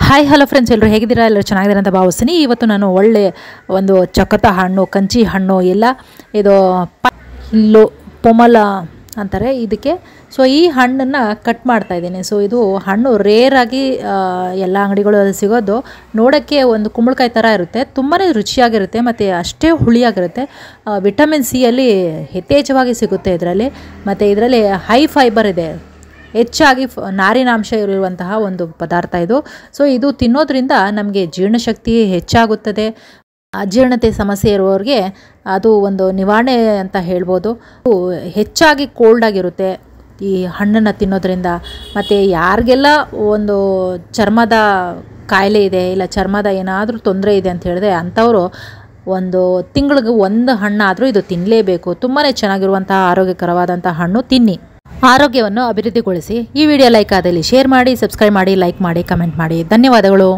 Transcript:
Hi hello friends, ಎಲ್ಲರೂ ಹೇಗಿದ್ದೀರಾ? ಎಲ್ಲರೂ ಚೆನ್ನಾಗಿದ್ದೀರಾ ಅಂತ ಭಾವಿಸ್ತೀನಿ. ಇವತ್ತು ನಾನು ಒಳ್ಳೆ ಒಂದು ಚಕೋತ ಹಣ್ಣು, ಕಂಚಿ ಹಣ್ಣು ಎಲ್ಲ ಇದು ಪೊಮಲ ಅಂತಾರೆ ಇದಕ್ಕೆ. ಸೊ ಈ ಹಣ್ಣನ್ನು ಕಟ್ ಮಾಡ್ತಾ ಇದ್ದೀನಿ. ಸೊ ಇದು ಹಣ್ಣು ರೇರಾಗಿ ಎಲ್ಲ ಅಂಗಡಿಗಳಲ್ಲಿ ಸಿಗೋದು. ನೋಡೋಕ್ಕೆ ಒಂದು ಕುಂಬಳಕಾಯಿ ಥರ ಇರುತ್ತೆ, ತುಂಬಾ ರುಚಿಯಾಗಿರುತ್ತೆ ಮತ್ತು ಅಷ್ಟೇ ಹುಳಿಯಾಗಿರುತ್ತೆ. ವಿಟಮಿನ್ ಸಿ ಅಲ್ಲಿ ಯಥೇಚ್ಛವಾಗಿ ಸಿಗುತ್ತೆ ಇದರಲ್ಲಿ. ಮತ್ತು ಇದರಲ್ಲಿ ಹೈ ಫೈಬರ್ ಇದೆ, ಹೆಚ್ಚಾಗಿ ನಾರಿನಾಂಶ ಇರುವಂತಹ ಒಂದು ಪದಾರ್ಥ ಇದು. ಸೊ ಇದು ತಿನ್ನೋದ್ರಿಂದ ನಮಗೆ ಜೀರ್ಣಶಕ್ತಿ ಹೆಚ್ಚಾಗುತ್ತದೆ. ಅಜೀರ್ಣತೆ ಸಮಸ್ಯೆ ಇರುವವ್ರಿಗೆ ಅದು ಒಂದು ನಿವಾರಣೆ ಅಂತ ಹೇಳ್ಬೋದು. ಹೆಚ್ಚಾಗಿ ಕೋಲ್ಡ್ ಆಗಿರುತ್ತೆ ಈ ಹಣ್ಣನ್ನು ತಿನ್ನೋದ್ರಿಂದ. ಮತ್ತು ಯಾರಿಗೆಲ್ಲ ಒಂದು ಚರ್ಮದ ಕಾಯಿಲೆ ಇದೆ, ಇಲ್ಲ ಚರ್ಮದ ಏನಾದರೂ ತೊಂದರೆ ಇದೆ ಅಂತ ಹೇಳಿದ್ರೆ ಅಂಥವರು ಒಂದು ತಿಂಗಳಿಗೆ ಒಂದು ಹಣ್ಣಾದರೂ ಇದು ತಿನ್ನಲೇಬೇಕು. ತುಂಬಾ ಚೆನ್ನಾಗಿರುವಂತಹ ಆರೋಗ್ಯಕರವಾದಂಥ ಹಣ್ಣು, ತಿನ್ನಿ, ಆರೋಗ್ಯವನ್ನು ಅಭಿವೃದ್ಧಿಗೊಳಿಸಿ. ಈ ವಿಡಿಯೋ ಲೈಕ್ ಆದಲ್ಲಿ ಶೇರ್ ಮಾಡಿ, ಸಬ್ಸ್ಕ್ರೈಬ್ ಮಾಡಿ, ಲೈಕ್ ಮಾಡಿ, ಕಮೆಂಟ್ ಮಾಡಿ. ಧನ್ಯವಾದಗಳು.